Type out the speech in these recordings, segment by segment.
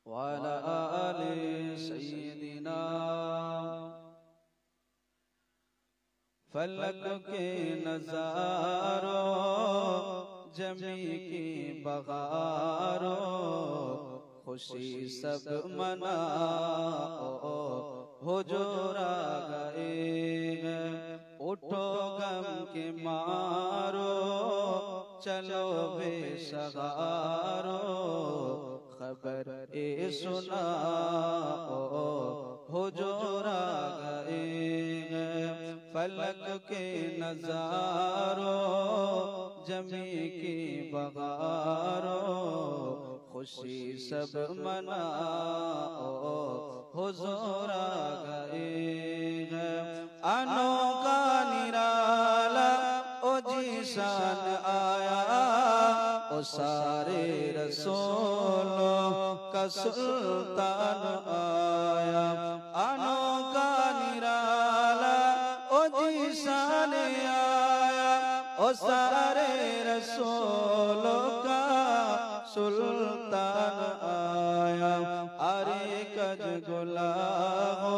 वाला आले सय्यदिना। फलक के नजारों जमी की बहारों खुशी सब मनाओ हुजूर आ गए हैं। उठो गम के मारो चलो बेसहारो खबर ए सुनाओ हुजूर आ गए हैं। फलक के नजारों जमी की बहारों खुशी सब मनाओ हुजूर आ गए हैं। अनोखा निराला ओ जीशान आया ओ सारे रसूलों का सुल्तान आया। अनोखा निराला ओ जीशान आया ओ सारे रसूलों का सुल्तान आया। अरे कज गुलाम हो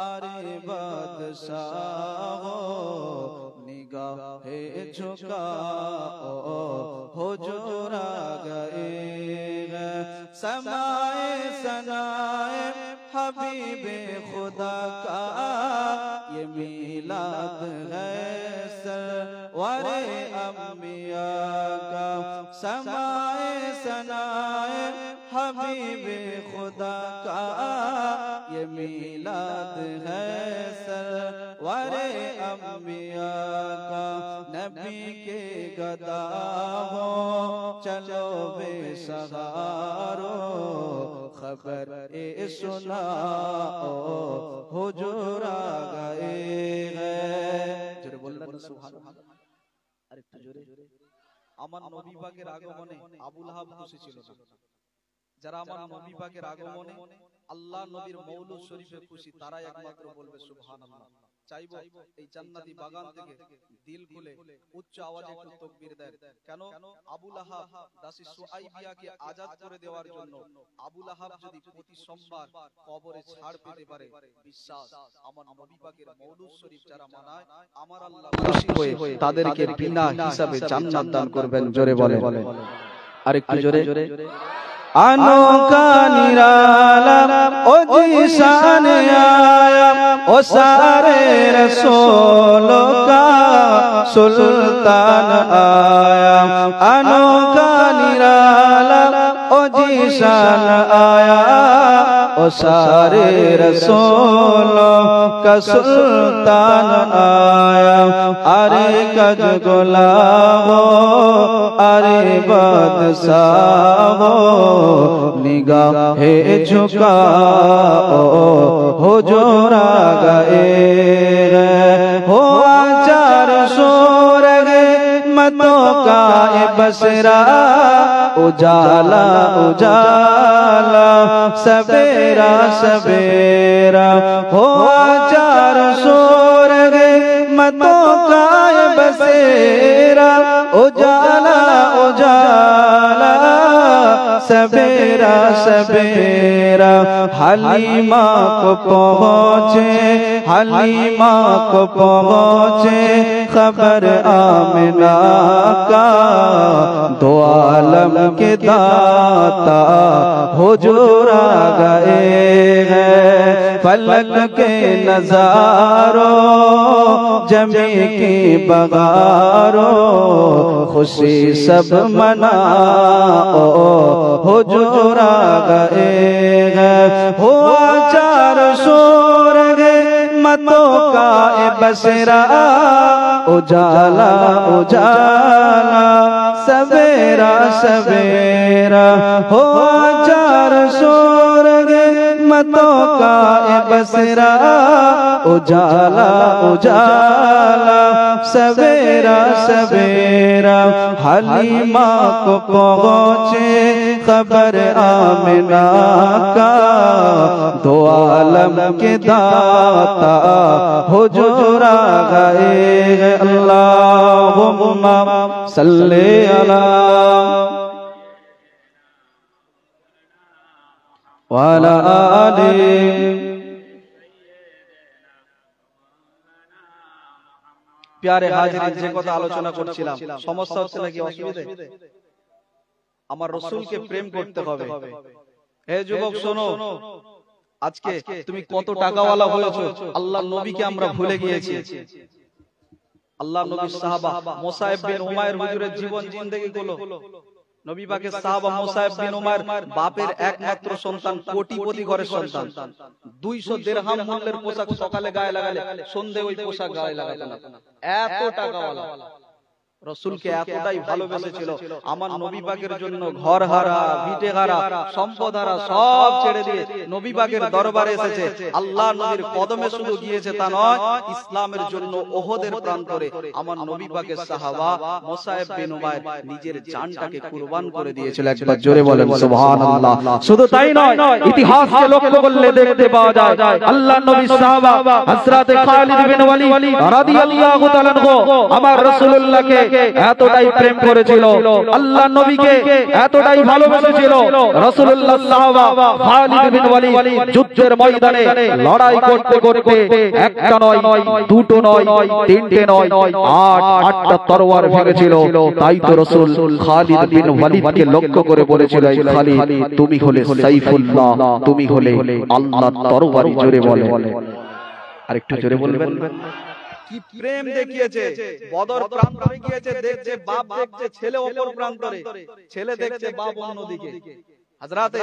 अरे बादशाह हो निगाहे झुकाओ हुजूर आ गए हैं। समाए सनाए हबीबे खुदा का ये मीलाद है सरवरे अंबिया का। समाए सनाए हबीबे खुदा का ये मीलाद है सरवरे अंबिया का। नबी के गदा हो चलो बेसहारो खबर ए सुनाओ हुजूर आ गए हैं। जोरे बोलना ना सुभान अल्लाह। আরেকটু জোরে। আমার নবী পাকের আগমনে আবু লাহাব খুশি ছিল না। যারা আমার নবী পাকের আগমনে আল্লাহ নবীর মৌলুদ শরীফে খুশি তারাই একমাত্র বলবে সুবহানাল্লাহ। চাইবো এই জান্নাতি বাগান থেকে দিল খুলে উচ্চ আওয়াজে একটু তাকবীর দেন। কেন? আবু লাহাব দাসী সুআইবিয়াকে আজাদ করে দেওয়ার জন্য আবু লাহাব যদি প্রতি সোমবার কবরে ছাড় পেতে পারে, বিশ্বাস আমার নবী পাকের মৌলুদ শরীফ যারা মানায় আমার আল্লাহ খুশি হয়ে তাদেরকে বিনা হিসাবে জান্নাত দান করবেন। জোরে বলেন আরেকটু জোরে। अनोखा निराला ओ जीशान आया ओ सारे रसूलों का सुल्तान आया। अनोखा निराला ओ जीशान आया ओ सारे रसूलों का सुल्तान आया। अरे कज गुलाम हो अरे बादशाह हो निगाहे झुकाओ हुजूर आ गए हैं। हो चार शोर मतों का बसरा उजाला उजाला सवेरा सवेरा। हो चार शोर मतों का बसेरा उजाला उजाला सवेरा सवेरा। हलीमा को पहुँचे हलीमा को पहुँचे खबर आमिना का। दो आलम के दाता हुजूर आ गए हैं। फलक के नजारों जमी की बगारों खुशी सब मनाओ हुजूर आ गए हैं। हो चार शोर मतों का बसरा उजाला उजाला सवेरा सवेरा। हो चार शोर मतों का बसरा उजाला उजाला सवेरा सवेरा। हलीमा को पहुँचे खबर आमिना का। दो आलम के दाता हुजूर आ गए हैं। अल्लाहुम्मा सल्ली अला ওয়া আলা আলিহি। প্যারে হাজিরিন, যে কথা আলোচনা করছিলাম, সমস্যা হচ্ছে নাকি অসুবিধা? আমার রাসূলকে প্রেম করতে হবে। হে যুবক শোনো, আজকে তুমি কত টাকাওয়ালা হয়েছো, আল্লাহর নবীকে আমরা ভুলে গিয়েছি। আল্লাহর নবীর সাহাবা মুসাইব বিন উমাইর হুজুরের জীবন জিন্দেগি গুলো, নবী পাকের সাহাবা মুসাইব বিন উমাইর বাপের একমাত্র সন্তান, কোটিপতি ঘরের সন্তান। 200 দিরহাম মূল্যের পোশাক সকালে গায়ে লাগালে সন্ধ্যে ওই পোশাক গায়ে লাগাতেন না, এত টাকাওয়ালা। রাসূলকে এতটাই ভালোবেসেছিল, আমার নবী পাকের জন্য ঘর হারা, ভিটে হারা, সম্পদ হারা সব ছেড়ে দিয়ে নবী পাকের দরবারে এসেছে। আল্লাহর নবীর কদমে শুধু গিয়েছে তা নয়, ইসলামের জন্য ওহদের প্রান্তরে আমার নবী পাকের সাহাবা মুসাইব বিন উমাইর নিজের জানটাকে কুরবান করে দিয়েছিল। একবার জোরে বলেন সুবহানাল্লাহ। শুধু তাই নয়, ইতিহাসকে লক্ষ্য করলে দেখতে পাওয়া যায় আল্লাহর নবীর সাহাবা হযরত খালিদ বিন ওয়ালিদ রাদিয়াল্লাহু তাআলা আমার রাসূলুল্লাহকে এতটাই প্রেম করেছিল, আল্লাহর নবীকে এতটাই ভালোবেসেছিল। রাসূলুল্লাহ সাহাবা খালিদ বিন ওয়ালিদ যুদ্ধের ময়দানে লড়াই করতে করতে একটা নয়, দুটো নয়, তিনটে নয়, আটটা তরোয়ার ভেঙেছিল। তাই তো রাসূল খালিদ বিন ওয়ালিদকে লক্ষ্য করে বলেছিল, এই খালিদ তুমি হলে সাইফুল্লাহ, তুমি হলে আল্লাহর তরবারি। জোরে বলে, আরেকটু জোরে বলবেন। কি প্রেম দেখিয়েছে, বদর প্রান্তরে গিয়েছে, দেখছে বাপ দেখছে ছেলে অপর প্রান্তরে, ছেলে দেখছে বাপ অন্যদিকে। হযরতে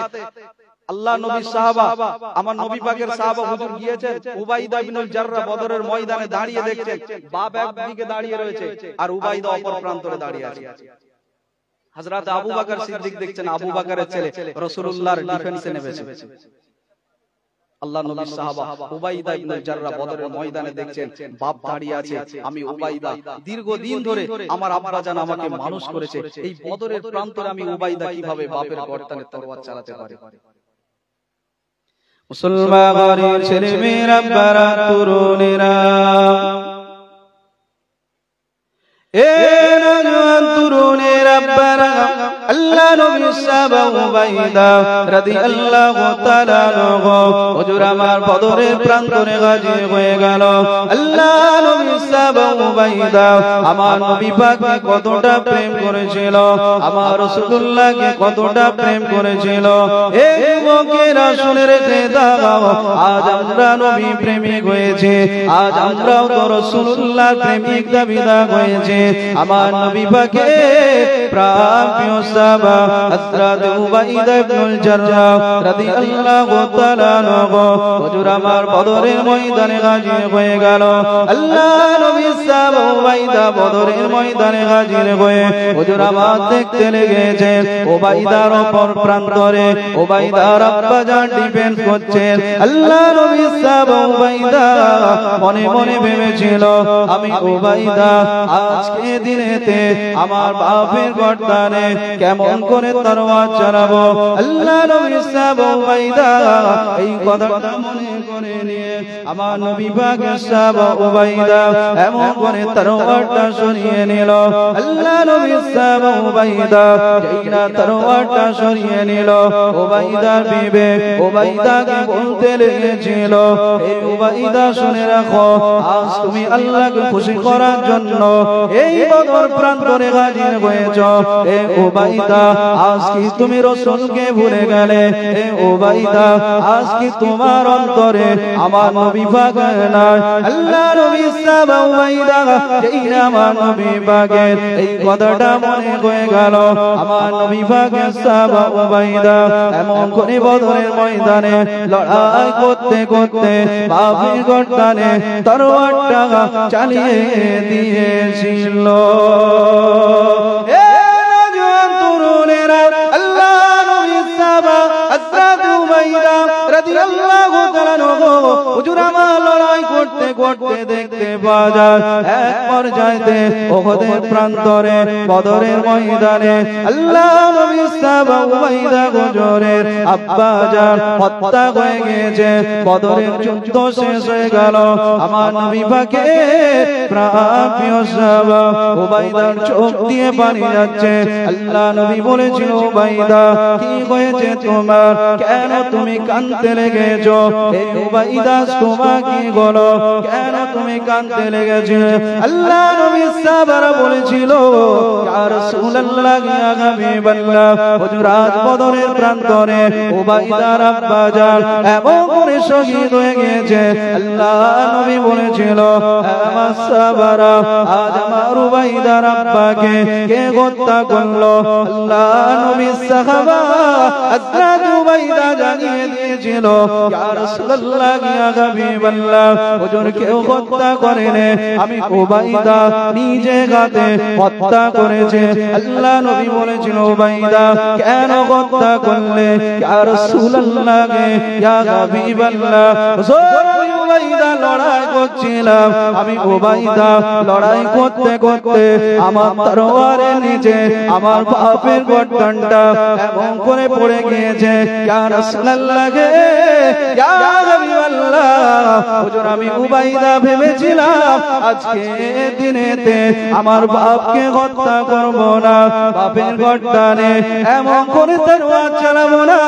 আল্লাহ নবী সাহাবা আমার নবী পাকের সাহাবা হুজুর গিয়েছেন, উবাইদা ইবনুল জাররা বদরের ময়দানে দাঁড়িয়ে দেখছেন বাপ একদিকে দাঁড়িয়ে রয়েছে আর উবাইদা অপর প্রান্তরে দাঁড়িয়ে আছে। হযরত আবু বকর সিদ্দিক দেখছেন আবু বকরের ছেলে রাসূলুল্লাহর ডিফেন্সে নেমেছে। আল্লাহ নবী সাহাবা উবাইদা ইবনুল জাররা বদরের ময়দানে দেখছেন বাপ দাঁড়িয়ে আছে, আমি উবাইদা দীর্ঘদিন ধরে আমার আব্বা জান আমাকে মানুষ করেছে, এই বদরের প্রান্তরে আমি উবাইদা কিভাবে বাপের গর্দানে তরবার চালাতে পারি। মুসলমানের ছেলেমেয়েরা বারা তরুণেরা, এ নওজোয়ান তরুণেরা বারা, আল্লাহ নবী সাহাবা উবাইদা রাদিয়াল্লাহু তাআলা আনহু হুজুর আমার বদরের প্রান্তরে গাজী হয়ে গেল। আল্লাহ নবী সাহাবা উবাইদা আমার নবী পাককে কতটা প্রেম করেছিল, আমার রাসূলুল্লাহকে কতটা প্রেম করেছিল। এই যুবকেরা শুনে রেখে দাও, আজ আমরা নবী প্রেমিক হয়েছে, আজ আমরাও তো রাসূলুল্লাহর প্রেমিক দাবিদার হয়েছে। আমার নবী পাকের প্রাপ্য সাহাবা হযরত উবাইদা ইবনুল জাররা রাদিয়াল্লাহু তাআলা আনহু হুজুর আমার বদরের ময়দানে হাজির হয়ে গেল। আল্লাহ নবী সাহাবা উবাইদা বদরের ময়দানে হাজির হয়ে হুজুর আমার দেখতে লেগেছেন উবাইদার অপর প্রান্তরে উবাইদার আব্বা জান ডিফেন্স করছেন। আল্লাহ নবী সাহাবা উবাইদা মনে মনে ভেবেছিল, আমি উবাইদা আজকে দিনেতে আমার বাপের গর্দানে কেমন করে তরবার চালাবো। আল্লাহ নবী সাহাবা উবাইদা এই কথাটা মনে করে নিয়ে আমার নবী পাকের সাহাবা উবাইদা এমন করে তরবারটা সরিয়ে নিল। আল্লাহ নবী সাহাবা উবাইদা যেই না তরবারটা সরিয়ে নিল, উবাইদার বিবে উবাইদাকে বলতে লেগেছিল, এই উবাইদা শুনে রাখো, আজ তুমি আল্লাহকে খুশি করার জন্য এই বদর প্রান্তরে হাজির হয়েছ। এ উবাইদা আজ কি তুমি রাসূলকে ভুলে গেলে? এ উবাইদা আজ কি তোমার অন্তরে আমার নবী পাক নাই? আল্লাহ নবী সাহাবা উবাইদা যেই না আমার নবী পাকের এই কথাটা মনে হয়ে গেল, আমার নবী পাকের সাহাবা উবাইদা এমন করে বদরের ময়দানে লড়াই করতে করতে বাপের গর্দানে তরবারটা চালিয়ে দিয়েছিল। হুজুর আমার লড়াই করতে করতে দেখতে পাওয়া যায় এক পর্যায়ে উহুদের প্রান্তরে বদরের ময়দানে আল্লাহ নবী সাহাবা উবাইদা হুজুরের আব্বা জান হত্যা হয়ে গিয়েছে। বদরের যুদ্ধ শেষ হয়ে গেল। আমার নবী পাকের প্রিয় সাহাবা উবাইদার চোখ দিয়ে পানি যাচ্ছে। আল্লাহ নবী বলেছিল, উবাইদা কি হয়েছে তোমার, কেন তুমি কাঁদতে লেগেছো? এই উবাইদা তোমার কি হলো, কেন তুমি কাঁদতে লেগেছো? আল্লাহ নবী সাহাবারা বলেছিল, ইয়া রাসূলুল্লাহ ইয়া হাবিবাল্লাহ, হুজুর আজ বদরের প্রান্তরে উবাইদার আব্বা জান এমন করে শহীদ হয়ে গিয়েছে। আল্লাহ নবী বলেছিল, আমার সাহাবারা আজ আমার উবাইদার আব্বাকে কে হত্যা করলো? আল্লাহ নবী সাহাবা হযরত উবাইদা জানিয়ে দিয়েছিল, ইয়া রাসূলুল্লাহ ইয়া হাবিবাল্লাহ, হুজুর কেউ হত্যা করেনি, আমি উবাইদা নিজে হাতে হত্যা করেছে। আল্লাহ নবী বলেছিল, উবাইদা কেন হত্যা করলে? ইয়া রাসূলুল্লাহ ইয়া হাবিবাল্লাহ, হুজুর উবাইদা লড়াই করছিলাম, আমি উবাইদা লড়াই করতে করতে আমার তরবারের নিচে আমার বাপের গর্দানটা এমন করে পড়ে গিয়েছে। ইয়া রাসূলুল্লাহ ইয়া হাবিবাল্লাহ, হুজুর আমি উবাইদা ভেবেছিলাম আজকে দিনেতে আমার বাপকে হত্যা করব না, বাপের গর্দানে এমন করে তরবার চালাবো না।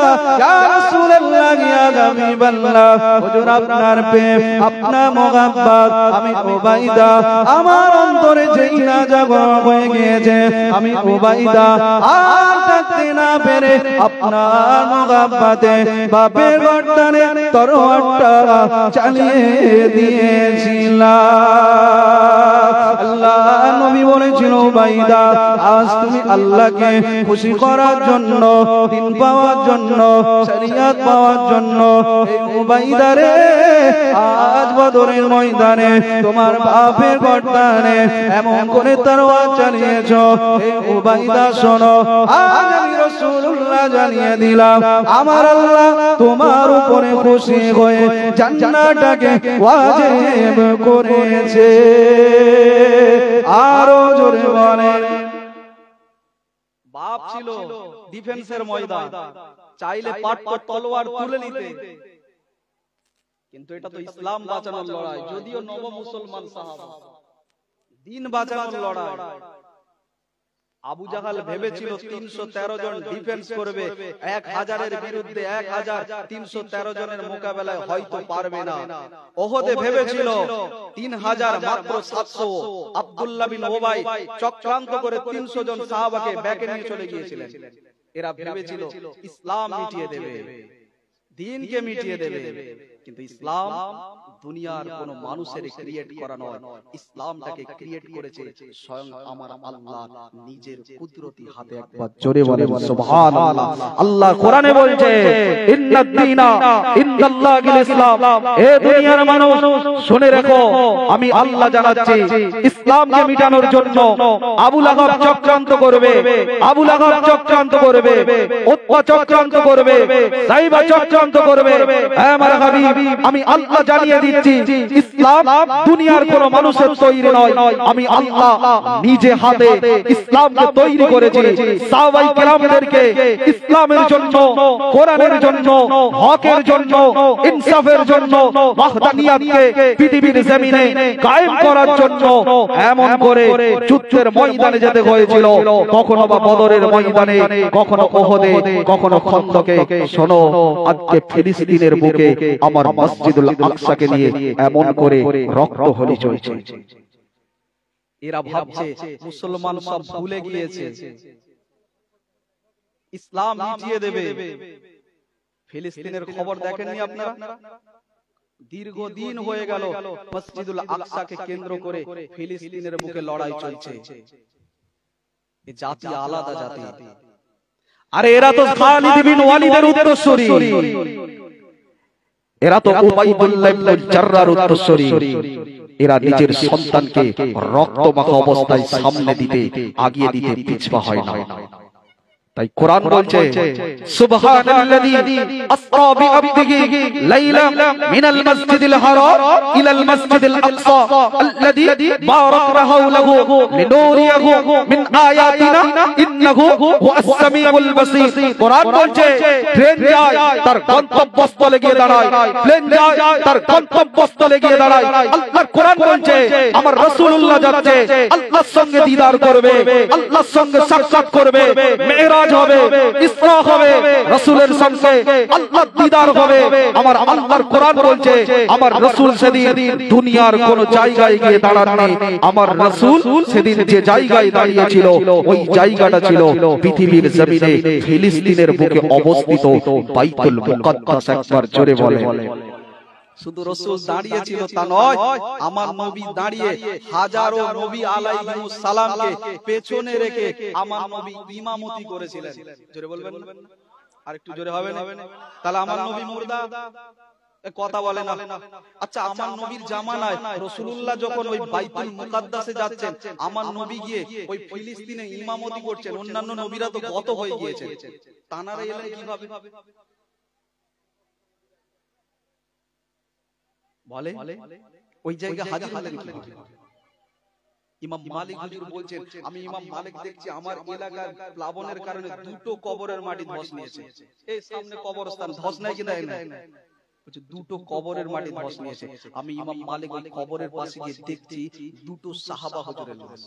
ইয়া রাসূলুল্লাহ ইয়া হাবিবাল্লাহ, হুজুর আপনার প্রেম আপনার মোহাব্বত আমি উবাইদা আমার অন্তরে যেই না জাগরণ হয়ে গিয়েছে, আমি উবাইদা আর থাকতে না পেরে আপনার মোহাব্বতে বাপের গর্দানে তরবারটা চালিয়ে দিয়েছিলাম। আল্লাহ নবী বলেছিল, উবাইদা আজ তুমি আল্লাহকে খুশি করার জন্য, দিন পাওয়ার জন্য, শরিয়ত পাওয়ার জন্য এই উবাইদা রে আজ বদরের ময়দানে তোমার বাপের গর্দানে এমন করে তরবার চালিয়েছো। এই উবাইদা শোনো, আজ আমি রাসূলুল্লাহ জানিয়ে দিলাম আমার আল্লাহ তোমার উপরে খুশি হয়ে জান্নাতটাকে ওয়াজিব করেছে। আরো জোরে বলেন। বাপ ছিল ডিফেন্সের ময়দান, চাইলে পাটকর তলোয়ার তুলে নিতে, কিন্তু এটা তো ইসলাম বাঁচানোর লড়াই। যদিও নব মুসলমান সাহাবা, দিন বাঁচানোর লড়াই। আবু জাহাল ভেবেছিল 313 জন ডিফেন্স করবে, 1000-এর বিরুদ্ধে 1313 জনের মোকাবেলায় হয়তো পারবে না। ওহদে ভেবেছিল 3000 মাত্র 700। আব্দুল্লাহ বিন উবাই চক্রান্ত করে 300 জন সাহাবাকে ব্যাকে নিয়ে চলে গিয়েছিলেন। এরা ভেবেছিল ইসলাম মিটিয়ে দেবে, দ্বীনকে মিটিয়ে দেবে, কিন্তু ইসলাম দুনিয়ার কোন মানুষের ক্রিয়েট করা নয়, ইসলামটাকে ক্রিয়েট করেছে স্বয়ং আমার আল্লাহ নিজের কুদরতি হাতে। একবার জোরে বলেন সুবহানাল্লাহ। আল্লাহ কোরআনে বলছে, ইন্নাদ দীনা ইনদাল্লাহিল ইসলাম। এ দুনিয়ার মানুষ শুনে রাখো, আমি আল্লাহ জানাচ্ছি ইসলামকে মিটানোর জন্য আবু লাহাব চক্রান্ত করবে, আবু লাহাব চক্রান্ত করবে, উতবা চক্রান্ত করবে, সাইবা চক্রান্ত করবে। আমার হাবিব আমি আল্লাহ জানিয়ে দিচ্ছি ইসলাম দুনিয়ার কোন মানুষের তৈরি নয়, আমি আল্লাহ নিজে হাতে ইসলামকে তৈরি করেছি। সাহাবায়ে কেরামদেরকে ইসলামের জন্য, কোরআনের জন্য, হকের জন্য, ইনসাফের জন্য, ওয়াহদানিয়াতকে পৃথিবীর জমিনে কায়েম করার জন্য এমন করে যুদ্ধের ময়দানে যেতে হয়েছিল। কখনো বা বদরের ময়দানে, কখনো ওহদে, কখনো খন্দকে। শোনো, আজকে ফিলিস্তিনের বুকে আমার মসজিদুল আকসাকে নিয়ে এমন করে রক্তহলি চলছে। এরা ভাবছে মুসলমান সব ভুলে গিয়েছে, ইসলাম মিটিয়ে দেবে। ফিলিস্তিনের খবর দেখেননি আপনারা? দীর্ঘদিন হয়ে গেল মসজিদুল আকসাকে কেন্দ্র করে ফিলিস্তিনের বুকে লড়াই চলছে। এই জাতি আলাদা জাতি। আরে এরা তো খালিদ বিন ওয়ালিদের উত্তরসূরি, এরা তো উবাইদুল্লাহ ইবনে জাররার উত্তরসূরি। এরা নিজের সন্তানকে রক্তমাখা অবস্থায় সামনে দিতে, আগিয়ে দিতে পিছপা হয় না। তাই কোরআন বলছে সুবহানাল্লাযী আসরা বিআবদিহি লাইলা মিনাল মাসজিদিল হারাম ইলাল মাসজিদিল আকসা আল্লাযী বারাকনা হাওলাহু লিনুরিয়াহু মিন আয়াতিনা ইন্নাহু হুয়াস সামিউল বাসীর। কোরআন বলছে ট্রেন যায় তার গন্তব্যস্থলে গিয়ে দাঁড়ায়, প্লেন যায় তার গন্তব্যস্থলে গিয়ে দাঁড়ায়। আল্লাহর কোরআন বলছে আমার রাসূলুল্লাহ যাচ্ছে, আল্লাহর সঙ্গে দিদার করবে, আল্লাহর সঙ্গে সাক্ষাৎ করবে, মেরাজ হবে, ইসরা হবে, রাসূলের সঙ্গে আল্লাহর দিদার হবে। আমার আল্লাহর কোরআন বলছে আমার রাসূল সেদিন দুনিয়ার কোন জায়গায় গিয়ে দাঁড়াননি, আমার রাসূল সেদিন যে জায়গায় দাঁড়িয়েছিল ওই জায়গাটা ছিল পৃথিবীর জমিনে ফিলিস্তিনের বুকে অবস্থিত বাইতুল মুকাদ্দাস। একবার জোরে বলে। শুধু রাসূল দাঁড়িয়েছিল তা নয়, আমার নবী দাঁড়িয়ে হাজারো নবী আলাইহিমুস সালামকে পেছনে রেখে আমার নবী ইমামতি করেছিলেন। জোরে বলবেন, আরেকটু জোরে হবে না? তাহলে আমার নবী মুর্দা কথা বলে না। আচ্ছা, আমার নবীর জামানায় রাসূলুল্লাহ যখন ওই বাইতুল মুকাদ্দাসে যাচ্ছেন, আমার নবী গিয়ে ওই ফিলিস্তিনে ইমামতি করছেন, অন্যান্য নবীরা তো গত হয়ে গিয়েছেন, তানারা এলেন কিভাবে? বলে ওই জায়গায় হাজির হলেন কিভাবে? ইমাম মালিক হুজুর বলছেন, আমি ইমাম মালিক দেখছি আমার এলাকার প্লাবনের কারণে দুটো কবরের মাটি ধস নিয়েছে। এই সামনে কবরস্থান, ধস নাই কি দেয় না? দুটো কবরের মাটি ধস নিয়েছে। আমি ইমাম মালিক ওই কবরের পাশে গিয়ে দেখছি দুটো সাহাবা হুজুরের লাশ।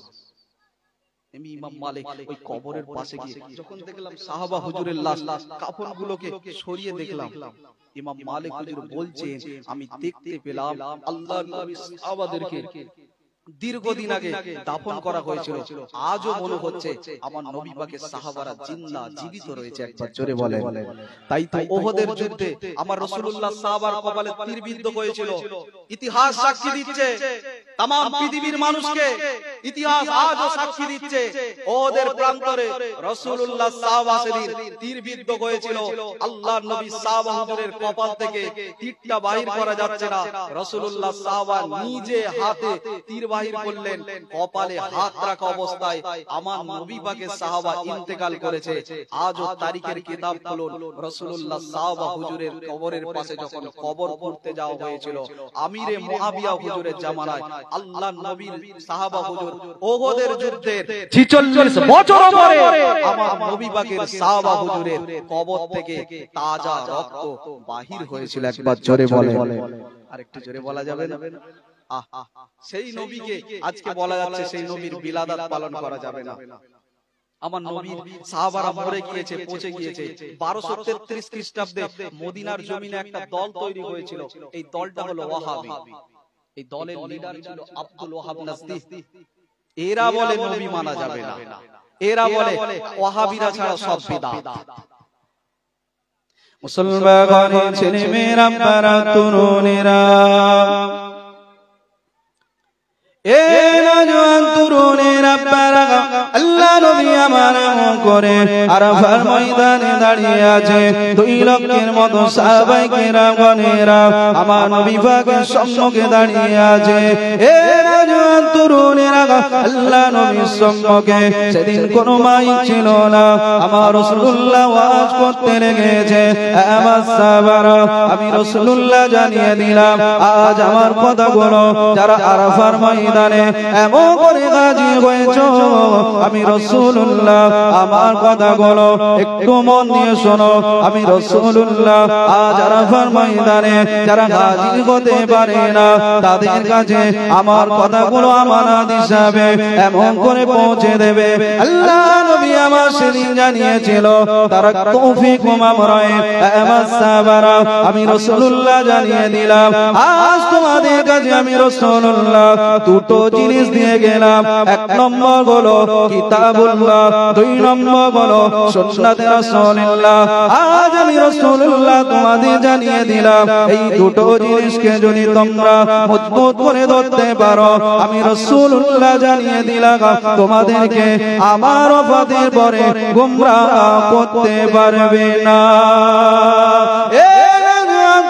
আমি ইমাম মালিক ওই কবরের পাশে গিয়ে যখন দেখলাম সাহাবা হুজুরের লাশ, কাফনগুলোকে সরিয়ে দেখলাম, ইমাম মালিক হুজুর বলছেন আমি দেখতে পেলাম আল্লাহর নবী সাহাবাদেরকে দীর্ঘদিন আগে দাফন করা হয়েছিল, আজও মনে হচ্ছে আমার নবী পাকের সাহাবারা জিন্দা জীবিত রয়েছে। একবার জোরে বলে। তাই তো ওহদের যুদ্ধে আমার রাসূলুল্লাহ সাহাবার কপালে তীরবিদ্ধ হয়েছিল। ইতিহাস সাক্ষী দিচ্ছে, তাম পৃথিবীর মানুষকে ইতিহাস আজও সাক্ষী দিচ্ছে, ওহদের প্রান্তরে রাসূলুল্লাহ সাহাবা সেদিন তীরবিদ্ধ হয়েছিল। আল্লাহর নবী সাহাবা হুজুরের কপাল থেকে তীরটা বাহির করা যাচ্ছে না, রাসূলুল্লাহ সাহাবা নিজে হাতে তীর বাহির করলেন, কপালে হাত রাখা অবস্থায় আমার নবী পাকের সাহাবা ইন্তেকাল করেছে। আজও তারিখের কিতাব খুলুন, রাসূলুল্লাহ সাহাবা হুজুরের কবরের পাশে যখন কবর করতে যাওয়া হয়েছিল আমিরে মুআবিয়া হুজুরের জামানায়, আল্লাহর নবীর সাহাবা হুজুর ওহদের যুদ্ধের 46 বছর পরে আমার নবী পাকের সাহাবা হুজুরের কবর থেকে তাজা রক্ত বাহির হয়েছিল। একবার জোরে বলে। আরেকটু জোরে বলা যাবে না? সেই নবীকে আজকে বলা যাচ্ছে সেই নবীর বিলাদাত পালন করা যাবে না। আমার নবীর সাহাবারা মরে গিয়েছে, পচে গিয়েছে। 1233 খ্রিস্টাব্দে মদিনার জমিনে একটা দল তৈরি হয়েছিল, এই দলটা হলো ওয়াহাবি। এই দলের লিডার ছিল আব্দুল ওয়াহাব নাজদি। এরা বলে নবী মানা যাবে না, এরা বলে ওয়াহাবিরা ছাড়া সব বিদআত। মুসলমানের ছেলে মেয়েরা, আপনারা তরুণেরা, এ নওজোয়ান তরুণেরা, আপনারা আল্লাহ নবী আমার এমন করে আরাফার ময়দানে দাঁড়িয়ে আছে, 2 লক্ষের মতো সাহাবায়ে কেরামগণেরা আমার নবী পাকের সম্মুখে দাঁড়িয়ে আছে। এ নওজোয়ান তরুণেরা, আল্লাহ নবীর সম্মুখে সেদিন কোনো মাইক ছিল না, আমার রাসূলুল্লাহ ওয়াজ করতে লেগেছে। আমার সাহাবারা, আমি রাসূলুল্লাহ জানিয়ে দিলাম আজ আমার কথাগুলো যারা আরাফার ময়দানে এমন করে গাজী হয়েছে, আমি রাসূলুল্লাহ আমার কথাগুলো একটু মন দিয়ে শোনো। আমি রাসূলুল্লাহ আজ আরাফার ময়দানে যারা গাজী হতে পারে না তাদের কাছে আমার কথাগুলো আমানত হিসাবে এমন করে পৌঁছে দেবে। আল্লাহ নবী আমার সেদিন জানিয়েছিল তারা তৌফিক মামরায়ে। আমার সাহাবারা, আমি রাসূলুল্লাহ জানিয়ে দিলাম আজ তোমাদের কাছে আমি রাসূলুল্লাহ দুটো জিনিস দিয়ে গেলাম। 1 নম্বর হলো কিতাবুল্লাহ, 2 নম্বর হলো সুন্নাতে রাসূলুল্লাহ। আজ আমি রাসূলুল্লাহ তোমাদের জানিয়ে দিলাম এই দুটো জিনিসকে যদি তোমরা মজবুত করে ধরতে পারো, আমি রাসূলুল্লাহ জানিয়ে দিলাম তোমাদেরকে আমার ওয়াফাতের পরে গোমরাহ করতে পারবে না। এ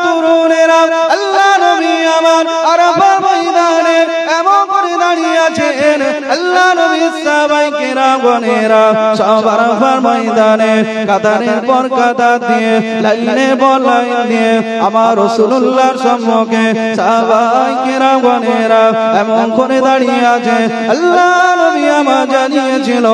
তরুণেরা, আল্লাহ নবী আমার আরাফা ময়দানে এমন করে দাঁড়িয়ে আছেন, আল্লাহ নবী সাহাবায়ে কেরামগণেরা সবার ময়দানে কাতারের পর কাতার দিয়ে লাইনের পর লাইন দিয়ে আমার রাসূলুল্লাহর সম্মুখে সাহাবায়ে কেরামগণেরা এমন করে দাঁড়িয়ে আছে আল্লাহ নবী আমার জানিয়েছিল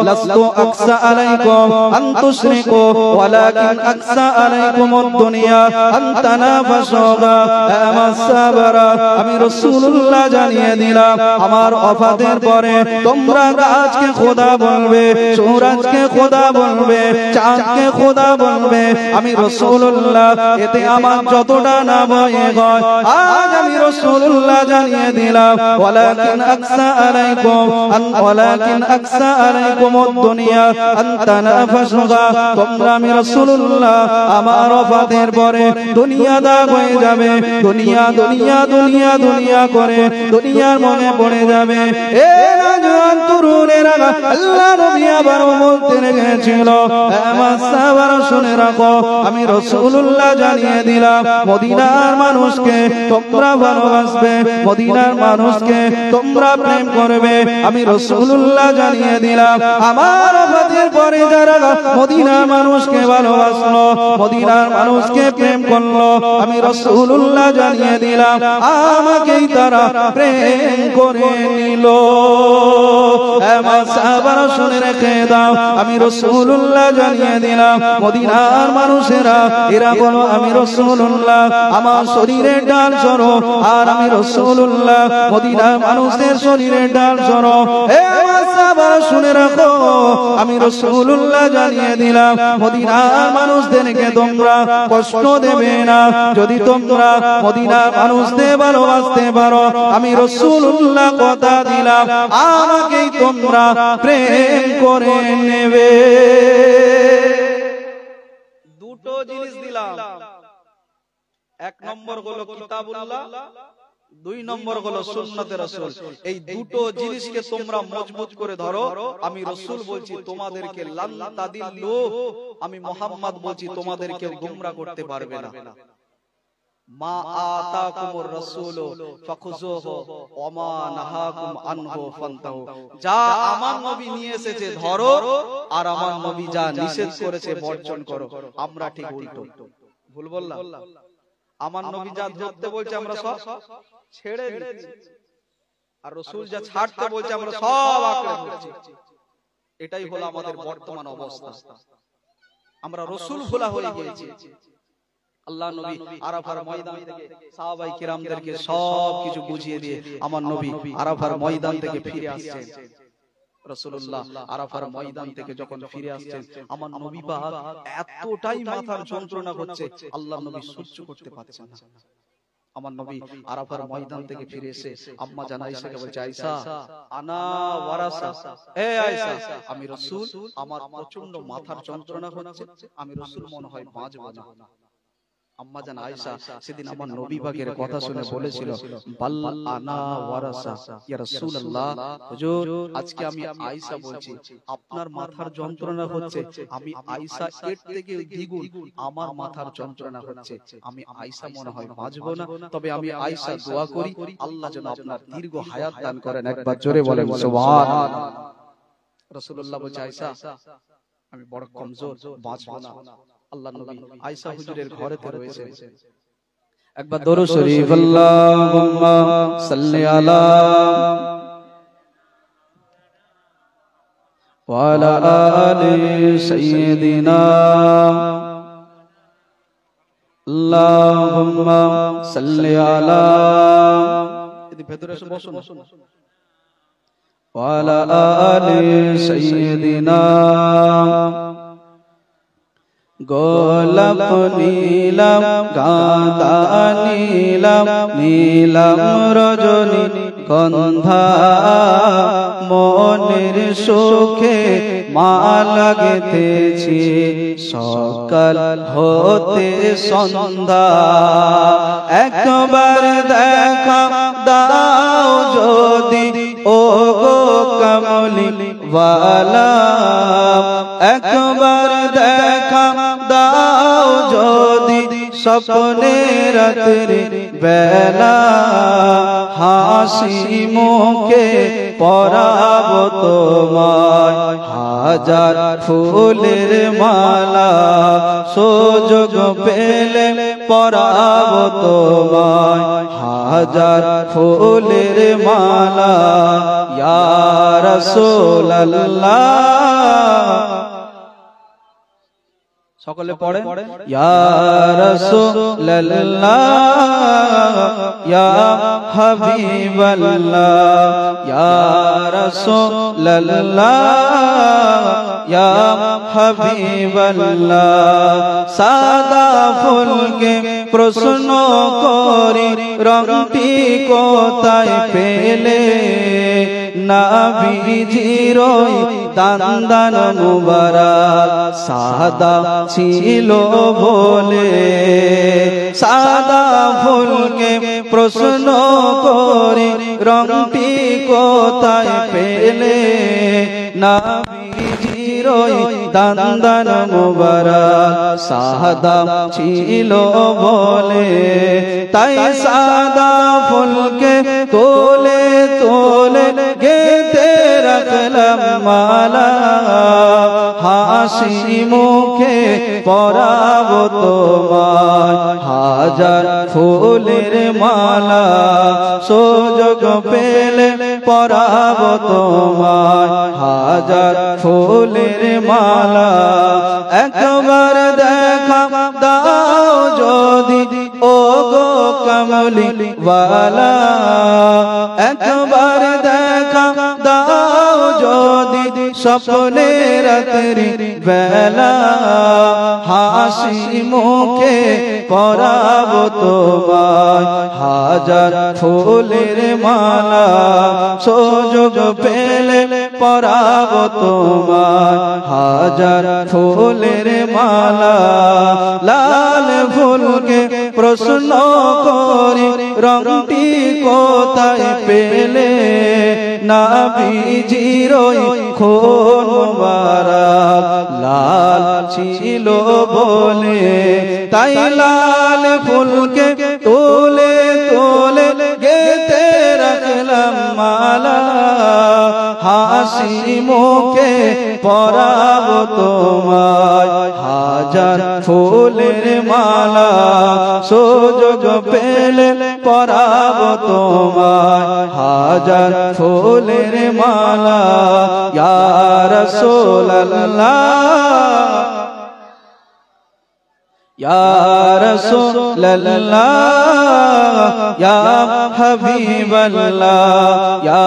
লাস্তু আকসা আলাইকুম আন তুশরিকু ওয়ালাকিন আকসা আলাইকুমুদ দুনিয়া আন তানাফাসুহা আমার সাহাবারা আমি রাসূলুল্লাহ জানিয়ে দিলাম আমার ওফাতের পরে তোমরা গাছকে খোদা বলবে সূরজকে খোদা বলবে চাঁদকে খোদা বলবে আমি রাসূলুল্লাহ এতে আমার যতটা না ভয় হয় আজ আমি রাসূলুল্লাহ জানিয়ে দিলাম ওয়ালাকিন আকসা আলাইকুম ওয়ালাকিন আকসা আলাইকুমুদ দুনিয়া আন তানাফাসুহা তোমরা আমি রাসূলুল্লাহ আমার ওফাতের পরে দুনিয়া দাগ হয়ে যাবে দুনিয়া দুনিয়া দুনিয়া দুনিয়া করে দুনিয়ার মনে পড়ে যাবে এ নওজওয়ান তরুণেরা আল্লাহ নবী আবার বলতে লেগেছিল আমার সাহাবারা শুনে রাখো আমি রাসূলুল্লাহ জানিয়ে দিলাম মদিনার মানুষকে তোমরা ভালোবাসবে মদিনার মানুষকে তোমরা প্রেম করবে আমি রাসূলুল্লাহ জানিয়ে দিলাম আমার ওফাতের পরে যারা মদিনার মানুষকে ভালোবাসলো মদিনার মানুষকে প্রেম করলো আমি রাসূলুল্লাহ জানিয়ে দিলাম আমাকেই তারা প্রেম করে নিল আমার সাহাবারা শুনে রেখে দাও আমি রাসূলুল্লাহ জানিয়ে দিলাম মদিনার মানুষেরা এরা বলো আমি রাসূলুল্লাহ আমার শরীরের ডাল সরো আর আমি রাসূলুল্লাহ মদিনার মানুষের শরীরের ডাল সরো হে আমার সাহাবারা শুনে রাখো আমি রাসূলুল্লাহ জানিয়ে দিলাম মদিনার মানুষদেরকে তোমরা কষ্ট দেবে না যদি তোমরা মদিনার মানুষদের ভালোবাসতে পারো আমি রাসূলুল্লাহ কথা দিলাম আমাকেই তোমরা প্রেম করে নেবে দুটো জিনিস দিলাম এক নম্বর হলো কিতাবুল্লাহ দুই নম্বর হলো সুন্নতে রাসূল এই দুটো জিনিসকে তোমরা মজবুত করে ধরো আমি রাসূল বলছি তোমাদেরকে লান তাদিল্লু আমি মুহাম্মদ বলছি তোমাদেরকে গোমরা করতে পারবে না মা আতাকুমুর রাসূলু ফাখুযুহু ওয়া মা নাহাকুম আনহু ফান্তাহু যা আমার নবী নিয়ে এসেছে ধরো আর আমার নবী যা নিষেধ করেছে বর্জন করো আমরা ঠিক উল্টো ভুল বললাম আমার নবী যা ধরতে বলছে আমরা সব ছেড়ে দিচ্ছি আর রাসূল যা ছাড়তে বলছে আমরা সব আঁকড়ে ধরছি এটাই হলো আমাদের বর্তমান অবস্থা আমরা রাসূল ভোলা হয়ে গিয়েছি আল্লাহ নবী আরাফার ময়দান থেকে সাহাবায়ে কিরামদেরকে সব কিছু বুঝিয়ে দিয়ে আমার নবী আরাফার ময়দান থেকে ফিরে আসছেন রাসূলুল্লাহ আরাফার ময়দান থেকে যখন ফিরে আসছেন আমার নবী পাক এতটাই মাথার যন্ত্রণা হচ্ছে আল্লাহ নবী সহ্য করতে পারছেন না আমার নবী আরাফার ময়দান থেকে ফিরে এসে আম্মা জান আয়েশাকে বলছে আয়েশা আনা ওয়ারাসা এ আয়েশা আমি রাসূল আমার প্রচন্ড মাথার যন্ত্রণা হচ্ছে আমি রাসূল মনে হয় বাঁচব না আম্মা জান আয়েশা সেদিন আমার নবী পাকের কথা শুনে বলেছিল বাল আনা ওয়ারাসা ইয়া রাসূলুল্লাহ হুজুর আজকে আমি আয়েশা বলছি আপনার মাথার যন্ত্রণা হচ্ছে আমি আয়েশা এর থেকে দ্বিগুণ আমার মাথার যন্ত্রণা হচ্ছে আমি আয়েশা মনে হয় বাঁচব না তবে আমি আয়েশা দোয়া করি আল্লাহ যেন আপনার দীর্ঘ হায়াত দান করেন একবার জোরে বলেন সুবহানাল্লাহ রাসূলুল্লাহ বলছে আয়েশা আমি বড় কমজোর বাঁচব না আল্লাহ নবী আয়েশা হুজুরের ঘরেতে রয়েছে একবার দরুদ শরীফ আল্লাহুম্মা সাল্লি আলা ওয়া আলা আলি সাইয়্যিদিনা আল্লাহুম্মা সাল্লি আলা এদি ভেতরে এসে বসুন ওয়া আলা আলি সাইয়্যিদিনা গোলাপ নীলাম গাঁদা নীলাম নীলাম রজনী গন্ধা মনের সুখে মালা গেঁথেছি সকাল হতে সন্ধ্যা একবার দেখা দাও যদি ও গো কমলি ওয়ালা একবার দেখা দাও যদি স্বপ্নে রাত্রে বেলা হাসি মুখে পরাবো তোমায় হাজার ফুলের মালা সুযোগ পেলে পরাবো তোমায় হাজার ফুলের মালা ইয়া রাসূলুল্লাহ সকলে পড়ে ইয়া রাসূলুল্লাহ ইয়া হাবিবাল্লাহ ইয়া রাসূলুল্লাহ ইয়া হাবিবাল্লাহ সাদা ফুলকে প্রশ্ন করি রংটি কোথায় পেলে নবীজির দান মুবারক সাদা ছিল বলে সাদা ফুলকে প্রশ্ন করি রংটি কোথায় পেলে নবীজির দান মুবারক সাদা ছিল বলে তাই সাদা ফুলকে তোলে তোলে গেঁথে রাখলাম মালা হাসি মুখে পরাবো তোমায় হাজার ফুলের মালা সুযোগ পেলে পরাবো তোমায় হাজার ফুলের মালা একবার দেখা দাও যদি ও গো কমলি ওয়ালা একবার দেখা দাও যদি স্বপ্নে রাত্রি বেলা হাসি মুখে পরাবো তোমায় হাজার ফুলের মালা সুযোগ পেলে পরাবো তোমায় হাজার ফুলের মালা লাল ফুলকে প্রশ্ন করি রংটি কোথায় পেলে নবীজির খুন মুবারক লাল ছিল বলে তাই লাল ফুলকে তোলে তোলে গেঁথে রাখলাম মালা হাসি মুখে পরাবো তোমায় হাজার ফুলের মালা সুযোগ পেলে পরাবো তোমায় হাজার ফুলের মালা ইয়া রাসূলুল্লাহ ইয়া রাসূলুল্লাহ ইয়া হাবিবাল্লাহ ইয়া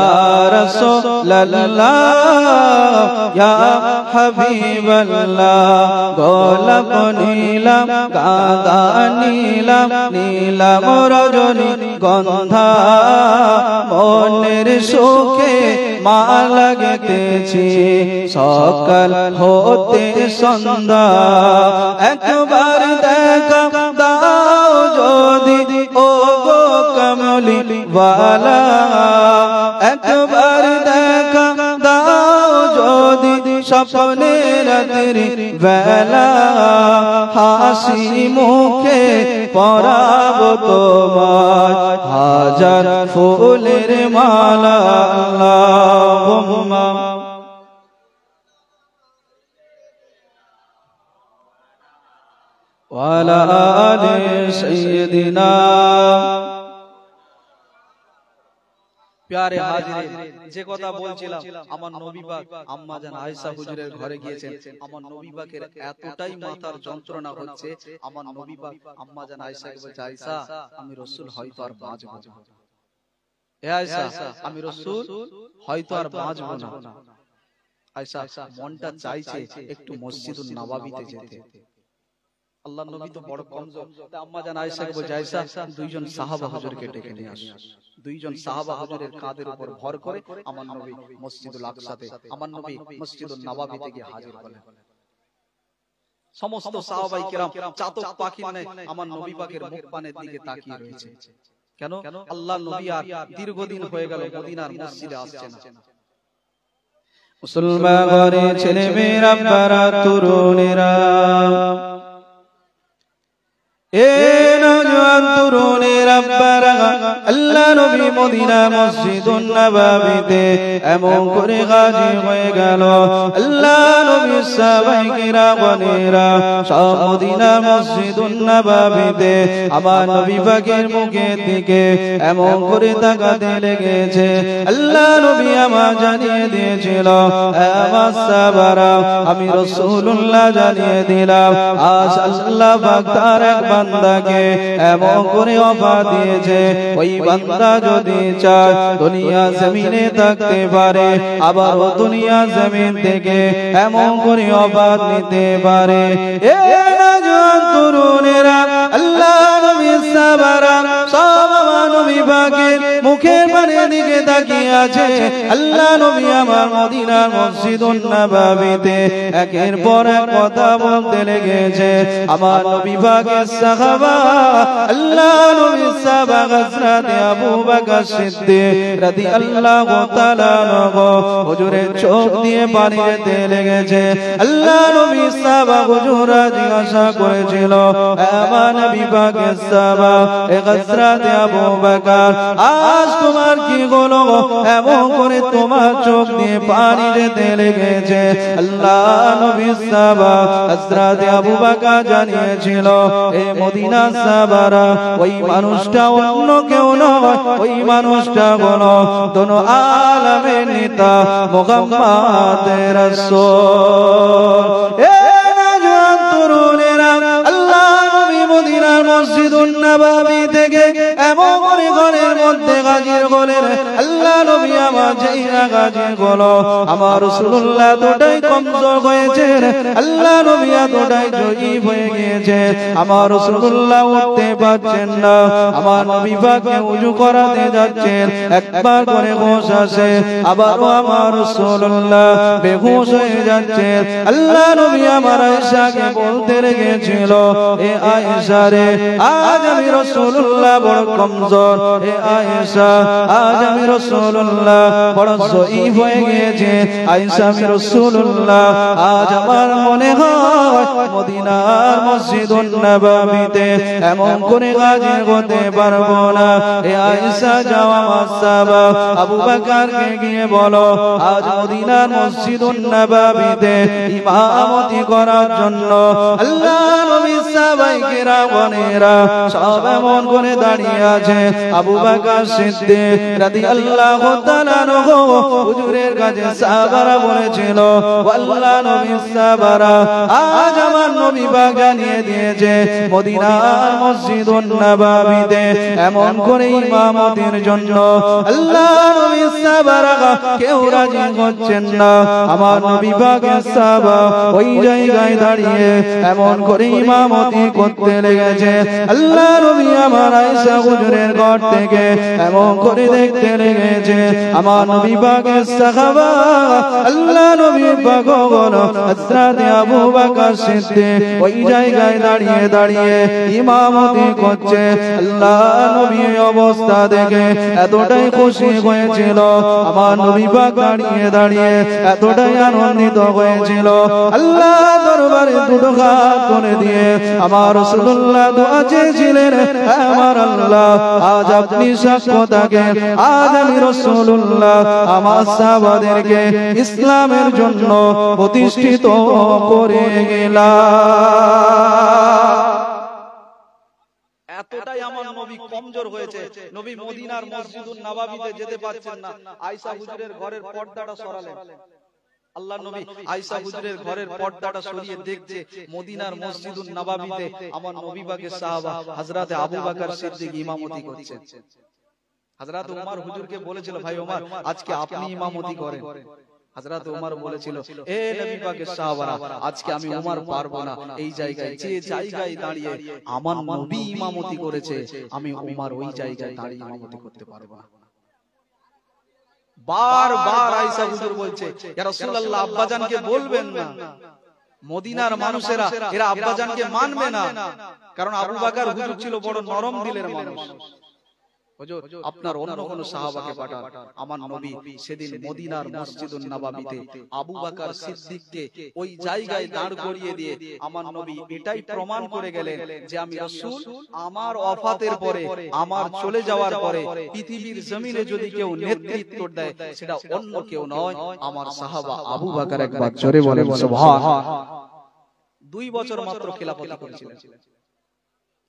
রাসূলুল্লাহ ইয়া হাবিবাল্লাহ গোলাপ নীলাম গাঁদা নীলাম নীলাম রজনী গন্ধা মনের সুখে মালা গেঁথেছি সকাল হতে সন্ধ্যা একবার দেখা দাও যদি ও গো কমলি ওয়ালা একবার দেখা দাও যদি স্বপ্নে রাত্রি বেলা হাসি মুখে পরাবো তোমায় হাজার ফুলের মালা আল্লাহুম্মা ওয়ালা আলি সাইয়্যিদিনা প্যারে হাজিরিন যে কথা বলছিলাম আমার নবী পাক আম্মা জান আয়েশা হুজুরের ঘরে গিয়েছেন আমার নবী পাকের এতটাই মাথার যন্ত্রণা হচ্ছে আমার নবী পাক আম্মা জান আয়েশাকে বলছে আয়েশা আমি রাসূল হয়তো আর বাঁচব না হে আয়েশা আমি রাসূল হয়তো আর বাঁচব না আয়েশা মনটা চাইছে একটু মসজিদুন নববীতে যেতে আল্লাহর নবী তো বড় কমজোর তাই আম্মা জান আয়েশাকে বলছে আয়েশা দুইজন সাহাবা হুজুরকে ডেকে নিয়ে আসো দুইজন সাহাবা হুজুরের কাঁধের উপর ভর করে আমার নবী মসজিদুল আকসাতে আমার নবী মসজিদুন নববীতে গিয়ে হাজির হলেন সমস্ত সাহাবায়ে কেরাম চাতক পাখির ন্যায় আমার নবী পাকের মুখ পানের দিকে তাকিয়ে রয়েছে কেন আল্লাহর নবী আর দীর্ঘদিন হয়ে গেল মদিনার মসজিদে আসছেন না মুসলমান ঘরে ছেলে মেয়েরা আব্বারা তরুণেরা এ নওজোয়ান তরুণেরা আব্বারা আল্লাহ নবী মদিনা মসজিদুন নববীতে এমন করে গাজী হয়ে গেল। আল্লাহ নবী সাহাবায়ে কিরামেরা সব মদিনা মসজিদুন নববীতে আমার নবী পাকের মুখের দিকে এমন করে তাকাতে লেগেছে। আল্লাহ নবী আমার জানিয়ে দিয়েছিল, আমার সাহাবারা আমি রাসূলুল্লাহ জানিয়ে দিলাম আজ আল্লাহ পাক তার এক বান্দাকে এমন করে অফার দিয়েছে, ওই বান্দা যদি চায় দুনিয়া জমিনে থাকতে পারে, আবার দুনিয়া জমিন থেকে এমন করে অফার নিতে পারে। এ নওজোয়ান তরুণেরা, আল্লাহ নবীর সাহাবারা সব আমার নবী পাকের মুখের পানে দিকে তাকিয়ে আছে। আল্লাহ নবী আমার মদিনার মসজিদুন নববীতে একের পর এক কথা বলতে লেগেছে। আমার নবী পাকের সাহাবা, আল্লাহ নবীর সাহাবা হযরত আবু বকর সিদ্দিক রাদিয়াল্লাহু তাআলা আনহু হুজুরের চোখ দিয়ে পানি যেতে লেগেছে। আল্লাহ নবীর সাহাবা হুজুরা জিজ্ঞাসা করেছিল, আমার নবী পাকের সাহাবা হযরত আবু বকর আজ তোমার কি হলো, এমন করে তোমার চোখ দিয়ে পানি যেতে লেগেছে? আল্লাহ নবীর সাহাবা হযরত আবু বকর জানিয়েছিল, এই মদিনার সাহাবারা ওই মানুষটা অন্য কেউ নয়, ওই মানুষটা হলো দোনো আলমের নেতা মুহাম্মদ রাসূল। এ নওজোয়ান তরুণেরা, আল্লাহ নবী মদিনার মসজিদুন নববী থেকে এমন করে ঘরের মধ্যে হাজির হলেন। আল্লাহ নবী আমার যেই হাজির হলো, আমার রাসূলুল্লাহ এতটাই কমজোর হয়েছেন, আল্লাহ নবী এতটাই জয়ীফ হয়ে গিয়েছে, আমার রাসূলুল্লাহ উঠতে পারছেন না। আমার নবী পাককে ওযু করাতে যাচ্ছেন, একবার করে হোশ আসে, আবারও আমার রাসূলুল্লাহ বেহুশ হয়ে যাচ্ছেন। আল্লাহ নবী আমার আয়েশাকে বলতে লেগেছিল, এ আয়েশা রে, আজ আমি রাসূলুল্লাহ বড় কমজোর, এ আয়েশা আজ আমি রাসূলুল্লাহ বড় জয়ীফ হয়ে গিয়েছে। আয়েশা আমি রাসূলুল্লাহ আজ আমার মনে হয় মদিনার মসজিদুন নববীতে এমন করে হাজির হতে পারবো না। এ আয়েশা যাও আমার সাহাবা আবু বকরকে গিয়ে বলো, আজ মদিনার মসজিদুন নববীতে ইমামতি করার জন্য আল্লাহ নবী সাহাবায়ে কিরামেরা সব এমন করে দাঁড়িয়ে আছে। আবু বকর সিদ্দিক রাদিয়াল্লাহু তাআলা আনহু হুজুরের কাছে সাহাবারা বলেছিল, আল্লাহ নবী সাহাবারা আজ আমার নবী পাক জানিয়ে দিয়েছে মদিনার মসজিদুন নববীতে এমন করে ইমামতির জন্য আল্লাহ নবী সাহাবারা কেউ রাজি হচ্ছেন না। আমার নবী পাকের সাহাবা ওই জায়গায় দাঁড়িয়ে এমন করে ইমামতি করতে লেগেছে। আল্লাহ নবী আমার আয়েশা হুজুরের ঘর থেকে এমন করে দেখতে লেগেছে। আমার নবী পাকের সাহাবা আল্লাহ নবী পাক হযরত আবু বকর সিদ্দিক ওই জায়গায় দাঁড়িয়ে দাঁড়িয়ে ইমামতি করছে। আল্লাহ নবী অবস্থা দেখে এতটাই খুশি হয়েছিল, আমার নবী পাক দাঁড়িয়ে দাঁড়িয়ে এতটাই আনন্দিত হয়েছিল, আল্লাহ দরবারে দুটো হাত করে দিয়ে আমার রাসূলুল্লাহ দোয়া চেয়েছিলেন, আমার আল্লাহ আজ আপনি সাক্ষ্য থাকেন, আজ আমি রাসূলুল্লাহ আমার সাহাবাদেরকে ইসলামের জন্য প্রতিষ্ঠিত করে গেলাম। এতটাই আমার নবী কমজোর হয়েছে, নবী মদিনার মসজিদুন নববীতে যেতে পারছেন না। আয়েশা হুজুরের ঘরের পর্দাটা সরালেন। আল্লাহ নবী আয়েশা হুজুরের ঘরের পর্দাটা সরিয়ে দেখছে মদিনার মসজিদুন নববীতে আমার নবী পাকের সাহাবা হযরত আবু বকর সিদ্দিক ইমামতি করছেন। হযরত ওমর হুজুরকে বলেছিল, ভাই ওমর আজকে আপনি ইমামতি করেন। হযরত ওমর বলেছিল, এ নবী পাকের সাহাবারা আজকে আমি ওমর পারবো না, এই জায়গায় যে জায়গায় দাঁড়িয়ে আমার নবী ইমামতি করেছে আমি ওমর ওই জায়গায় দাঁড়িয়ে ইমামতি করতে পারবো না। বারবার আয়েশা হুজুর বলছে, ইয়া রাসূলুল্লাহ আব্বাজানকে বলবেন না, মদিনার মানুষেরা এরা আব্বাজানকে মানবে না, কারণ আবু বকর হুজুর ছিল বড় নরম দিলের মানুষ। হুজুর আপনার অন্য কোন সাহাবাকে পাঠান। আমার নবী সেদিন মদিনার মসজিদুন নববীতে আবু বকর সিদ্দিককে ওই জায়গায় দাঁড় করিয়ে দিয়ে আমার নবী এটাই প্রমাণ করে গেলেন যে আমি রাসূল, আমার ওয়াফাতের পরে, আমার চলে যাওয়ার পরে পৃথিবীর জমিনে যদি কেউ নেতৃত্ব দেয় সেটা অন্য কেউ নয়, আমার সাহাবা আবু বকর। একবার জোরে বলেন সুবহানাল্লাহ। 2 বছর মাত্র খেলাফত করেছিলেন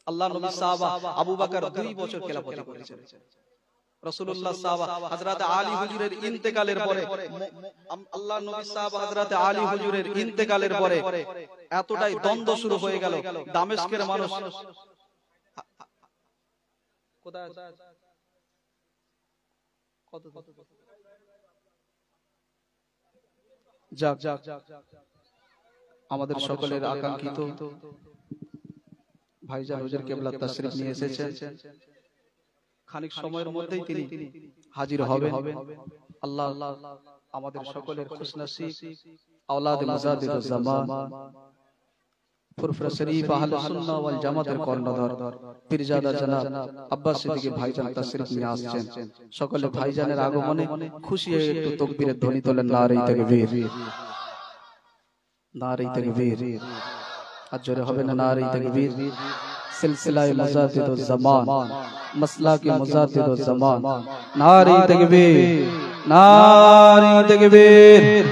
আল্লাহ নবী। সাহাবা আবু বকর 2 বছর খেলাফত করেছিলেন। রাসূলুল্লাহ সাহাবা হযরত আলী হুজুরের ইন্তেকালের পরে, আল্লাহ নবী সাহাবা হযরত আলী হুজুরের ইন্তেকালের পরে এতটাই দ্বন্দ্ব শুরু হয়ে গেল। দামেস্কের মানুষ কোথায় কত যাক আমাদের সকলের আকাঙ্ক্ষিত ভাইজান হুজুর কিবলা তাশরীফ নিয়ে এসেছেন। খানিক সময়ের মধ্যেই তিনি হাজির হবেন। আল্লাহ আমাদের সকলের খুশনসিব আওলাদ মুজাদ্দিদুজ জামান ফুরফুরা শরীফ আহলে সুন্নাহ ওয়াল জামাতের কর্ণধার পীরজাদা জনাব আব্বাস সিদ্দিকী ভাইজান তাশরীফ নিয়ে আসছেন। সকলে ভাইজানের আগমনে খুশি হয়ে একটু তাকবীরের ধ্বনি তোলেন। নারে তাকবীর, নারে তাকবীর। আর জোরে হবে না নারে তাকবীর। সিলসিলায়ে মুজাদ্দিদুজ জামান, মাসলাকে মুজাদ্দিদুজ জামান, নারে তাকবীর, নারে তাকবীর।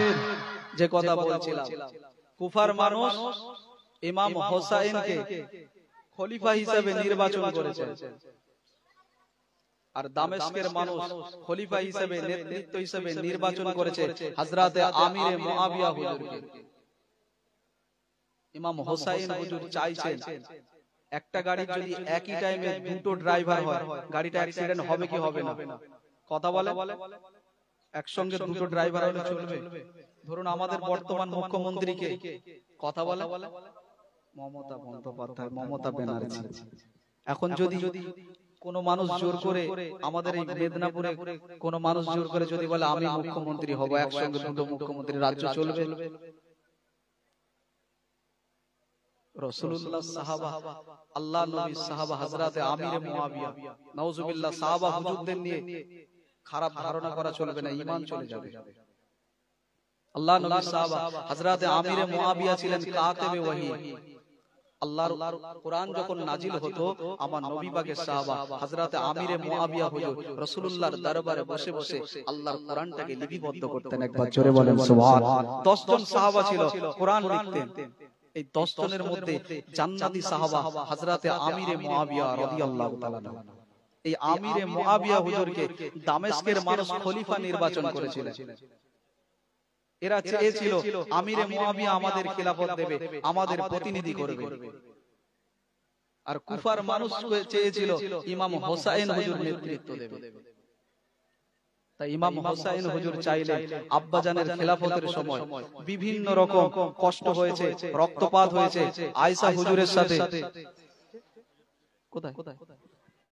যে কথা বলছিলাম, কুফার মানুষ ইমাম হোসাইনকে খলিফা হিসেবে নির্বাচন করেছে, আর দামেস্কের মানুষ খলিফা হিসেবে, নেতৃত্ব হিসেবে নির্বাচন করেছে হযরত আমিরে মুআবিয়া হুজুরকে। ইমাম হোসাইন হুজুর চাইছেন একটা গাড়ি যদি একই টাইমে দুটো ড্রাইভার হয়, গাড়িটা অ্যাক্সিডেন্ট হবে কি হবে না? কথা বলে, একসঙ্গে দুটো ড্রাইভার হলে চলবে? ধরুন আমাদের বর্তমান মুখ্যমন্ত্রীকে, কথা বলে মমতা বন্দ্যোপাধ্যায়, মমতা ব্যানার্জি। এখন যদি কোন মানুষ জোর করে, আমাদের এই মেদিনীপুরে কোন মানুষ জোর করে যদি বলে আমি মুখ্যমন্ত্রী হব, একসঙ্গে দুটো মুখ্যমন্ত্রী, রাজ্য চলবে? রাসূলুল্লাহ সাহাবা, আল্লাহ নবী সাহাবা হযরত আমিরে মুআবিয়া, নাউজুবিল্লাহ, সাহাবা হুজুরদের নিয়ে খারাপ ধারণা করা চলবে না, ঈমান চলে যাবে। আল্লাহ নবী সাহাবা হযরত আমিরে মুআবিয়া ছিলেন কাতিবে ওহী। আল্লাহর কোরআন যখন নাজিল হতো, আমার নবী পাকের সাহাবা হযরত আমিরে মুআবিয়া হুজুর রাসূলুল্লাহর দরবারে বসে বসে আল্লাহর কোরআনটাকে লিপিবদ্ধ করতেন। একবার জোরে বলেন সুবহানাল্লাহ। 10 জন সাহাবা ছিল কোরআন লিখতেন। এই 10 জনের মধ্যে জান্নাতি সাহাবা হযরত আমিরে মুআবিয়া রাদিয়াল্লাহু তাআলা। এই আমিরে মুআবিয়া হুজুরকে দামেস্কের মানুষ খলিফা নির্বাচন করেছিলেন। এরা চেয়েছিল আমিরে মুআবিয়া আমাদের খিলাফত দেবে, আমাদের প্রতিনিধি করবে। আর কুফার মানুষ চেয়েছিল ইমাম হোসাইন হুজুর নেতৃত্ব দেবে। তাই ইমাম হোসাইন হুজুর চাইলে আব্বাজানের খিলাফতের সময় বিভিন্ন রকম কষ্ট হয়েছে, রক্তপাত হয়েছে। আয়েশা হুজুরের সাথে কোথায়